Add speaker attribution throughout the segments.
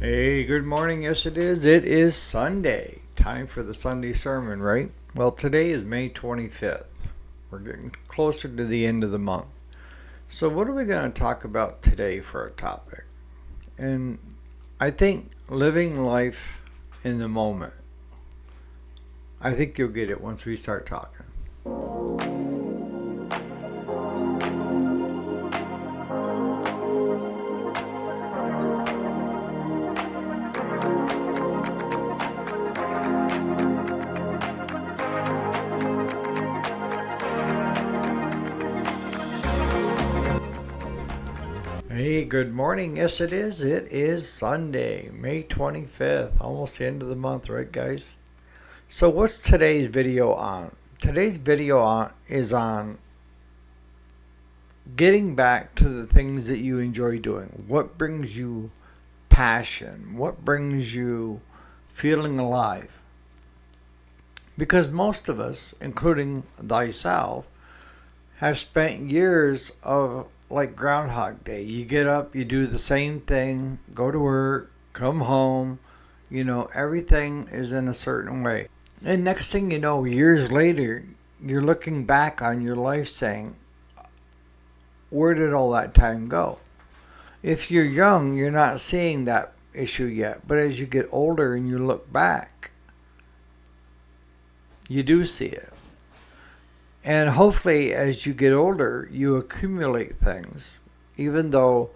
Speaker 1: Hey, good morning. Yes, it is. It is Sunday. Time for the Sunday sermon, right? Well, today is May 25th. We're getting closer to the end of the month. So, what are we going to talk about today for a topic? And I think living life in the moment. I think you'll get it once we start talking. Hey, good morning. Yes, it is. It is Sunday, May 25th, almost the end of the month, right, guys? So, what's today's video on? Today's is on getting back to the things that you enjoy doing. What brings you passion? What brings you feeling alive? Because most of us, including thyself, have spent years of like Groundhog Day. You get up, you do the same thing, go to work, come home, everything is in a certain way. And next thing you know, years later, you're looking back on your life saying, where did all that time go? If you're young, you're not seeing that issue yet. But as you get older and you look back, you do see it. And hopefully, as you get older, you accumulate things, even though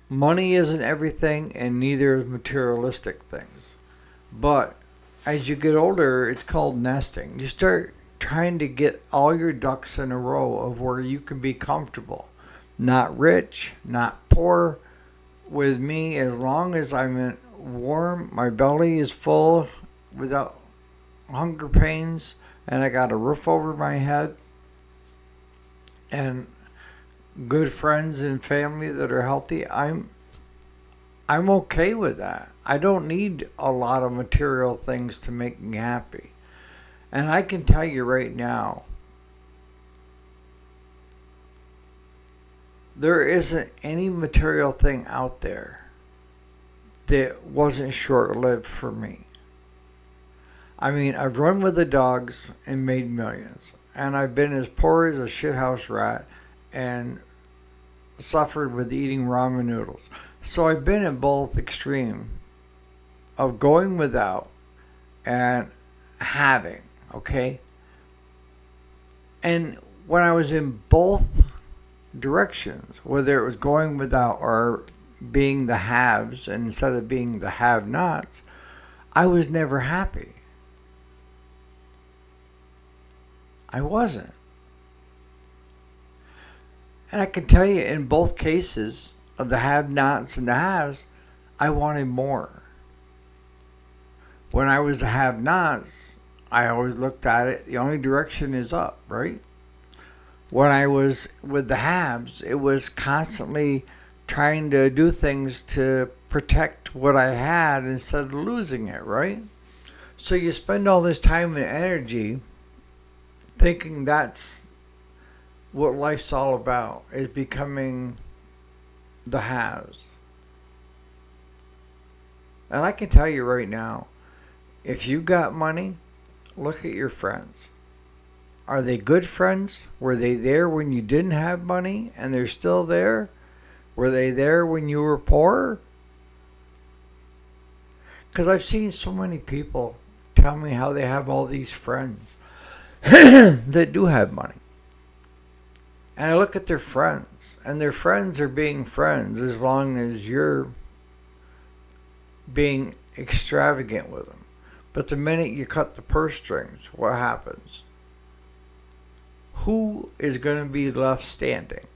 Speaker 1: money isn't everything and neither is materialistic things. But as you get older, it's called nesting. You start trying to get all your ducks in a row of where you can be comfortable. Not rich, not poor. With me, as long as I'm warm, my belly is full without hunger pains, and I got a roof over my head, and good friends and family that are healthy, I'm okay with that. I don't need a lot of material things to make me happy. And I can tell you right now, there isn't any material thing out there that wasn't short-lived for me. I mean, I've run with the dogs and made millions. And I've been as poor as a shithouse rat and suffered with eating ramen noodles. So I've been in both extreme of going without and having, okay? And when I was in both directions, whether it was going without or being the haves instead of being the have-nots, I was never happy. I wasn't. And I can tell you in both cases of the have-nots and the haves, I wanted more. When I was the have-nots, I always looked at it, the only direction is up, right? When I was with the haves, it was constantly trying to do things to protect what I had instead of losing it, right? So you spend all this time and energy thinking that's what life's all about, is becoming the haves. And I can tell you right now, if you got money, look at your friends. Are they good friends? Were they there when you didn't have money and they're still there? Were they there when you were poor? Because I've seen so many people tell me how they have all these friends that do have money. And I look at their friends, and their friends are being friends as long as you're being extravagant with them. But the minute you cut the purse strings, what happens? Who is going to be left standing?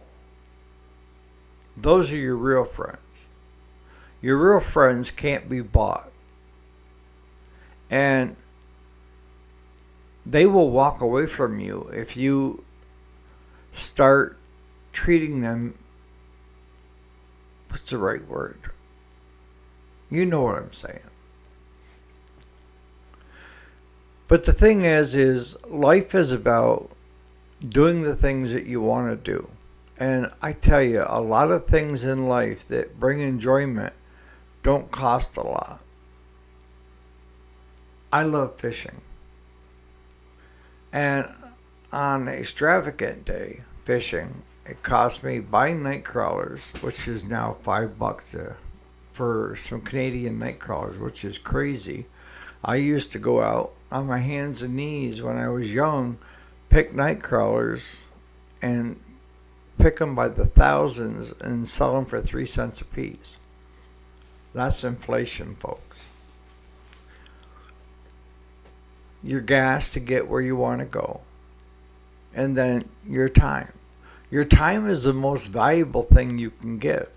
Speaker 1: Those are your real friends. Your real friends can't be bought. And they will walk away from you if you start treating them, what's the right word? You know what I'm saying. But the thing is life is about doing the things that you want to do. And I tell you, a lot of things in life that bring enjoyment don't cost a lot. I love fishing. And on an extravagant day fishing, it cost me buying night crawlers, which is now $5 for some Canadian night crawlers, which is crazy. I used to go out on my hands and knees when I was young, pick night crawlers, and pick them by the thousands and sell them for 3 cents a piece. That's inflation, folks. Your gas to get where you want to go, and then your time. Your time is the most valuable thing you can give.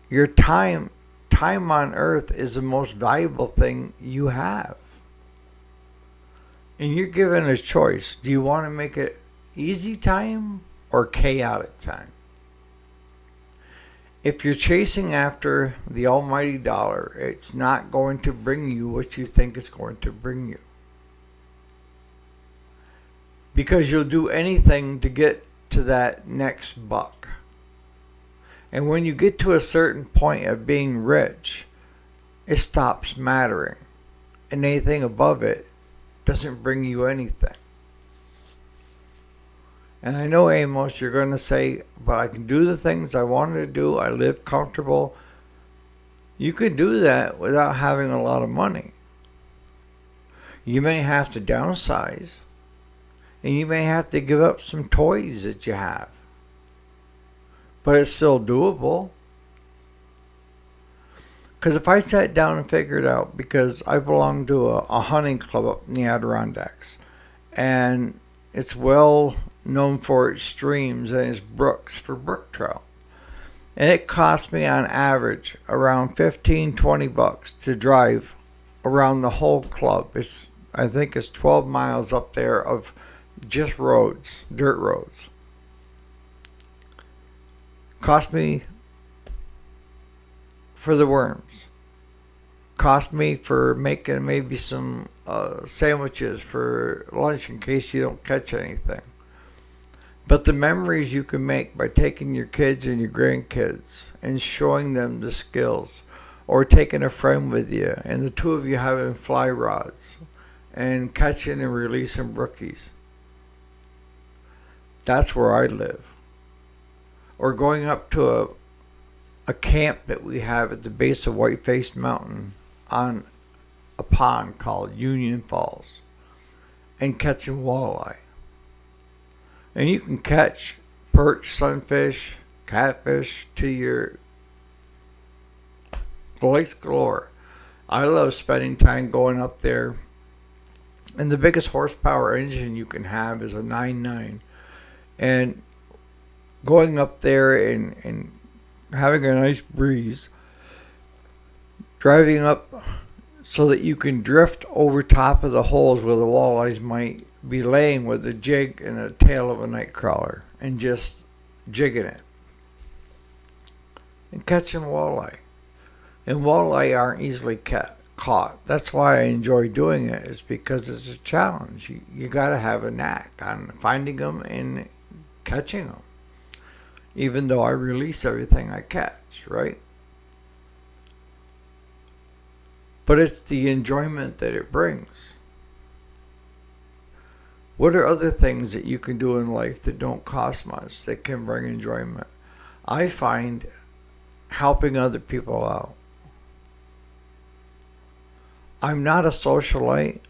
Speaker 1: Your time on earth is the most valuable thing you have. And you're given a choice. Do you want to make it easy time or chaotic time? If you're chasing after the almighty dollar, it's not going to bring you what you think it's going to bring you. Because you'll do anything to get to that next buck. And when you get to a certain point of being rich, it stops mattering. And anything above it doesn't bring you anything. And I know, Amos, you're going to say, but I can do the things I wanted to do. I live comfortable. You can do that without having a lot of money. You may have to downsize. And you may have to give up some toys that you have. But it's still doable. Because if I sat down and figured out, because I belong to a hunting club up in the Adirondacks, and it's well known for its streams and its brooks for brook trout. And it cost me on average around $15-20 to drive around the whole club. I think it's 12 miles up there of just roads, dirt roads. Cost me for the worms. Cost me for making maybe some sandwiches for lunch in case you don't catch anything. But the memories you can make by taking your kids and your grandkids and showing them the skills, or taking a friend with you and the two of you having fly rods and catching and releasing brookies. That's where I live. Or going up to a camp that we have at the base of White-Faced Mountain on a pond called Union Falls and catching walleye. And you can catch perch, sunfish, catfish to your lakes galore. I love spending time going up there. And the biggest horsepower engine you can have is a 9.9. And going up there and having a nice breeze, driving up so that you can drift over top of the holes where the walleyes might be laying with a jig and a tail of a night crawler and just jigging it and catching walleye. And walleye aren't easily caught. That's why I enjoy doing it, is because it's a challenge. You got to have a knack on finding them and catching them, even though I release everything I catch, right? But it's the enjoyment that it brings. What are other things that you can do in life that don't cost much, that can bring enjoyment? I find helping other people out. I'm not a socialite,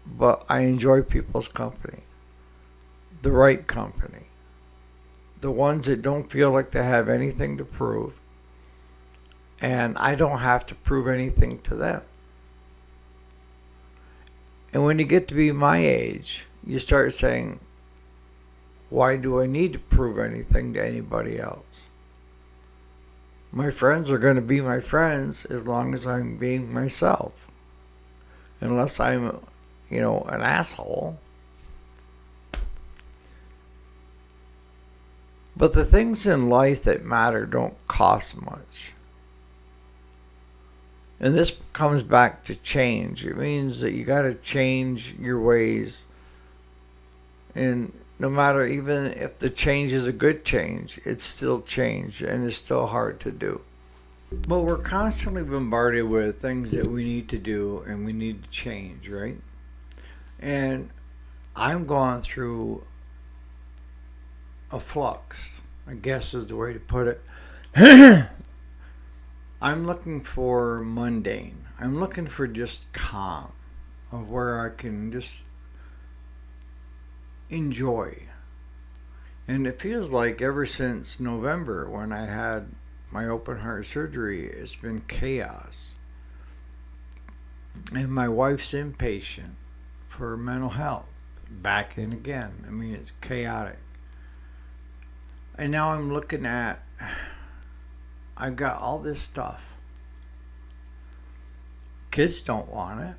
Speaker 1: but I enjoy people's company. The right company. The ones that don't feel like they have anything to prove. And I don't have to prove anything to them. And when you get to be my age, you start saying, why do I need to prove anything to anybody else? My friends are going to be my friends as long as I'm being myself. Unless I'm, an asshole. But the things in life that matter don't cost much. And this comes back to change. It means that you got to change your ways. And no matter, even if the change is a good change, it's still change and it's still hard to do. But we're constantly bombarded with things that we need to do and we need to change, right? And I'm going through a flux, I guess is the way to put it. I'm looking for mundane. I'm looking for just calm, of where I can just enjoy. And it feels like ever since November when I had my open heart surgery, it's been chaos. And my wife's inpatient for mental health. Back in again. I mean, it's chaotic. And now I'm looking at, I've got all this stuff. Kids don't want it.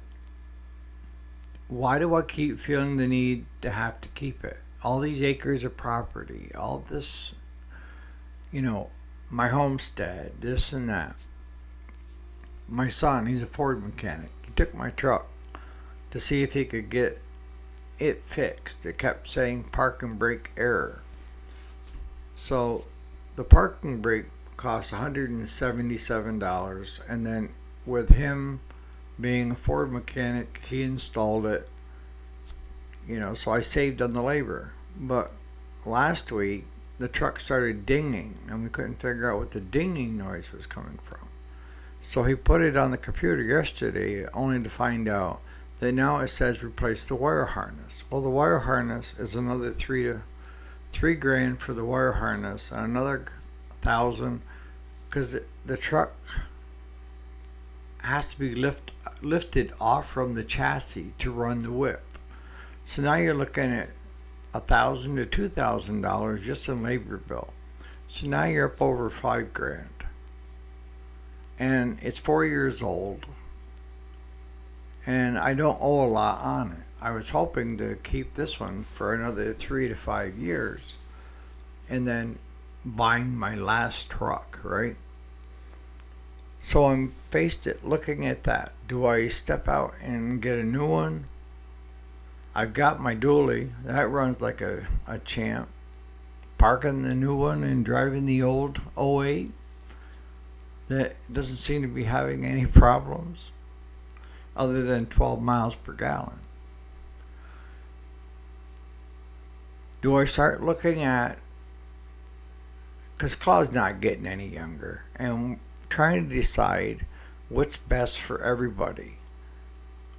Speaker 1: Why do I keep feeling the need to have to keep it? All these acres of property, all this, you know, my homestead, this and that. My son, he's a Ford mechanic. He took my truck to see if he could get it fixed. It kept saying parking brake error. So the parking brake cost $177, and then with him being a Ford mechanic, he installed it. So I saved on the labor. But last week the truck started dinging, and we couldn't figure out what the dinging noise was coming from. So he put it on the computer yesterday, only to find out that now it says replace the wire harness. Well, the wire harness is another $3,000 for the wire harness, and another 1,000 because the truck has to be lifted off from the chassis to run the whip. So now you're looking at $1,000 to $2,000 just in labor bill. So now you're up over $5,000, and it's 4 years old, and I don't owe a lot on it. I was hoping to keep this one for another 3 to 5 years, and then buying my last truck, right? So I'm faced at looking at that. Do I step out and get a new one? I've got my dually. That runs like a champ. Parking the new one and driving the old '08. That doesn't seem to be having any problems other than 12 miles per gallon. Do I start looking at, because Claude's not getting any younger, and trying to decide what's best for everybody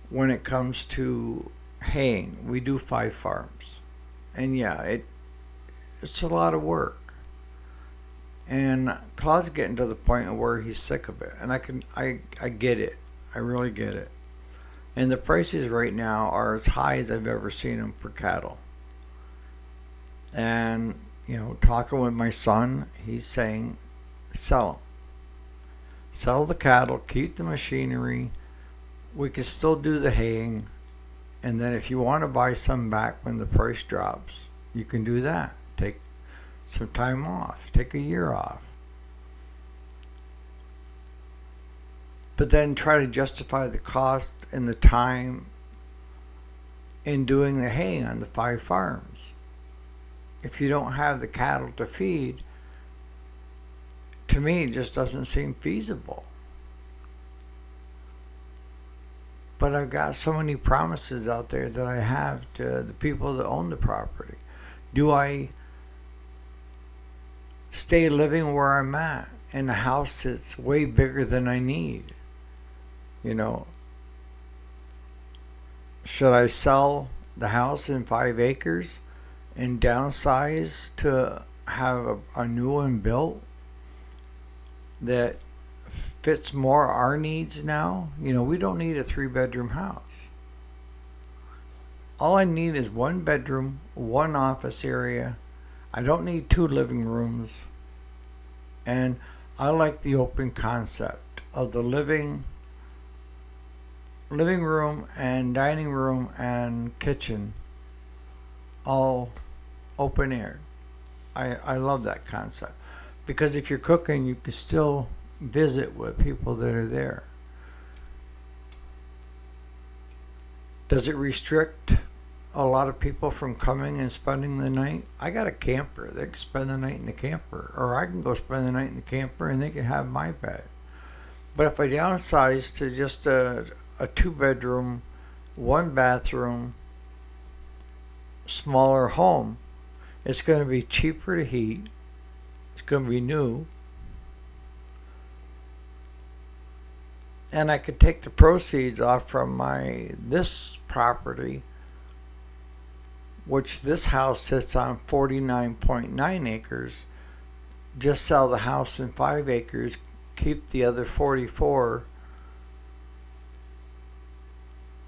Speaker 1: when it comes to haying. We do 5 farms, and yeah, it's a lot of work. And Claude's getting to the point where he's sick of it, and I get it. I really get it. And the prices right now are as high as I've ever seen them for cattle. And talking with my son, he's saying, sell them. Sell the cattle, keep the machinery. We can still do the haying. And then if you want to buy some back when the price drops, you can do that. Take some time off. Take a year off. But then try to justify the cost and the time in doing the haying on the 5 farms. If you don't have the cattle to feed, to me it just doesn't seem feasible. But I've got so many promises out there that I have to the people that own the property. Do I stay living where I'm at in a house that's way bigger than I need? Should I sell the house in 5 acres and downsize to have a new one built that fits more our needs now? We don't need a 3-bedroom house. All I need is 1 bedroom, 1 office area. I don't need 2 living rooms. And I like the open concept of the living room and dining room and kitchen all open air. I love that concept, because if you're cooking, you can still visit with people that are there. Does it restrict a lot of people from coming and spending the night? I got a camper. They can spend the night in the camper, or I can go spend the night in the camper and they can have my bed. But if I downsize to just a 2 bedroom, 1 bathroom, smaller home, it's going to be cheaper to heat. It's going to be new. And I could take the proceeds off from this property, which this house sits on 49.9 acres, just sell the house in 5 acres, keep the other 44,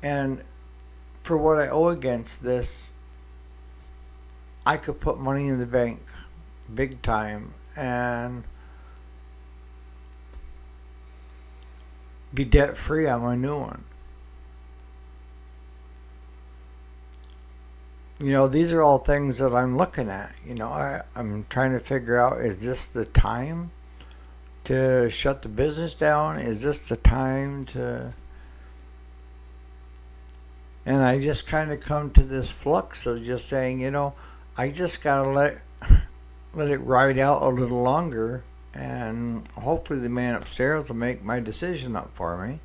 Speaker 1: and for what I owe against this, I could put money in the bank big time and be debt free on my new one. These are all things that I'm looking at. I'm trying to figure out, is this the time to shut the business down? Is this the time to... And I just kind of come to this flux of just saying, I just got to let it ride out a little longer, and hopefully the man upstairs will make my decision up for me.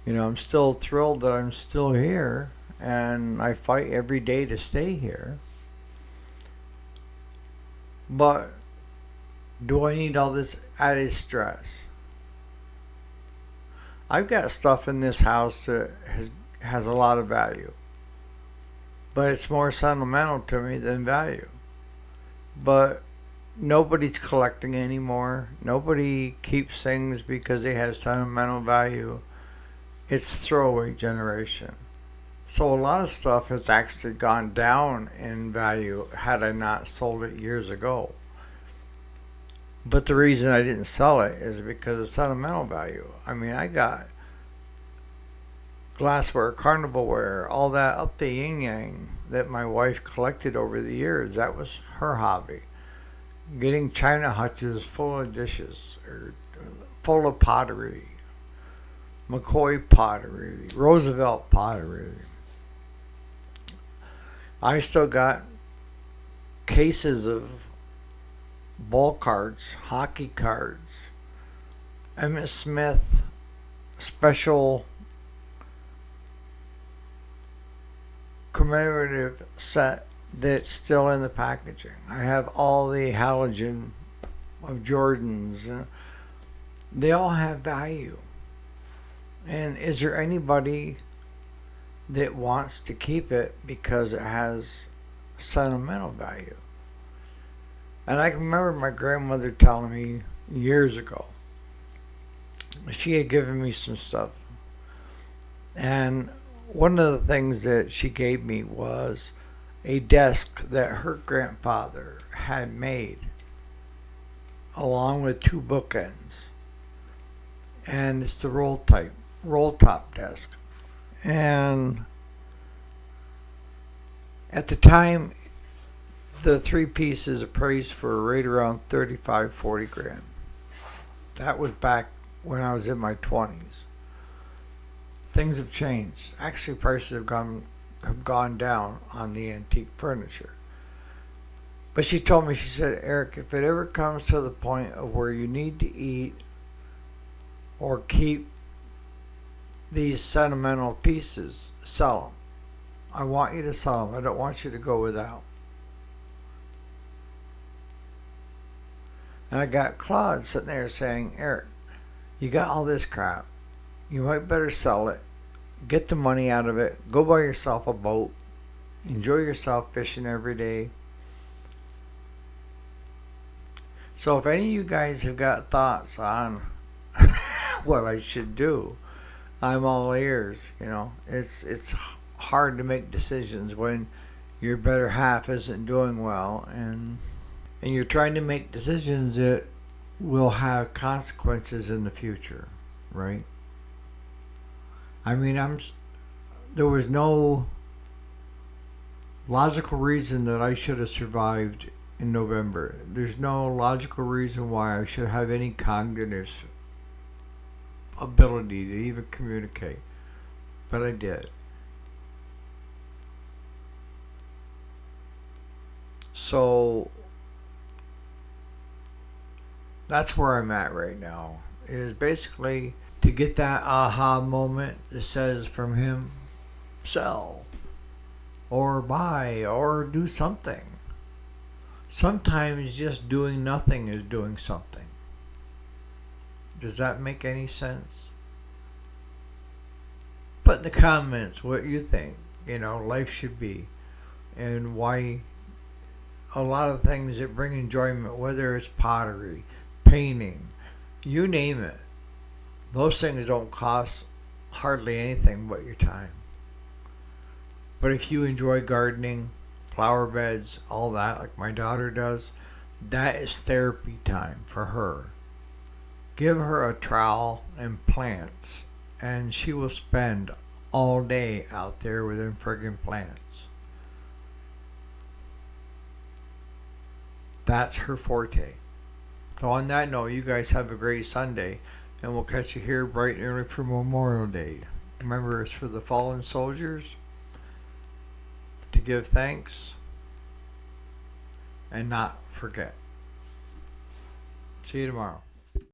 Speaker 1: I'm still thrilled that I'm still here, and I fight every day to stay here. But do I need all this added stress? I've got stuff in this house that has a lot of value, but it's more sentimental to me than value. But nobody's collecting anymore. Nobody keeps things because they have sentimental value. It's throwaway generation. So a lot of stuff has actually gone down in value had I not sold it years ago. But the reason I didn't sell it is because of sentimental value. I got glassware, carnivalware, all that up the yin-yang that my wife collected over the years. That was her hobby. Getting china hutches full of dishes, or full of pottery. McCoy pottery, Roosevelt pottery. I still got cases of ball cards, hockey cards, Emmitt Smith special commemorative set that's still in the packaging. I have all the halogen of Jordans. They all have value. And is there anybody that wants to keep it because it has sentimental value? And I can remember my grandmother telling me years ago, she had given me some stuff. And one of the things that she gave me was a desk that her grandfather had made, along with 2 bookends. And it's the roll top desk. And at the time, the 3 pieces appraised for right around 35, 40 grand. That was back when I was in my 20s. Things have changed. Actually, prices have gone down on the antique furniture. But she told me, she said, Eric, if it ever comes to the point of where you need to eat or keep these sentimental pieces, sell them. I want you to sell them. I don't want you to go without. And I got Claude sitting there saying, Eric, you got all this crap. You might better sell it. Get the money out of it. Go buy yourself a boat. Enjoy yourself fishing every day. So if any of you guys have got thoughts on what I should do, I'm all ears. It's hard to make decisions when your better half isn't doing well, and you're trying to make decisions that will have consequences in the future, right? There was no logical reason that I should have survived in November. There's no logical reason why I should have any cognitive ability to even communicate, but I did. So that's where I'm at right now. is basically to get that aha moment that says from him, sell or buy or do something. Sometimes just doing nothing is doing something. Does that make any sense? Put in the comments what you think, life should be, and why a lot of things that bring enjoyment, whether it's pottery, painting, you name it. Those things don't cost hardly anything but your time. But if you enjoy gardening, flower beds, all that, like my daughter does, that is therapy time for her. Give her a trowel and plants, and she will spend all day out there with them friggin' plants. That's her forte. So on that note, you guys have a great Sunday, and we'll catch you here bright and early for Memorial Day. Remember, it's for the fallen soldiers to give thanks and not forget. See you tomorrow.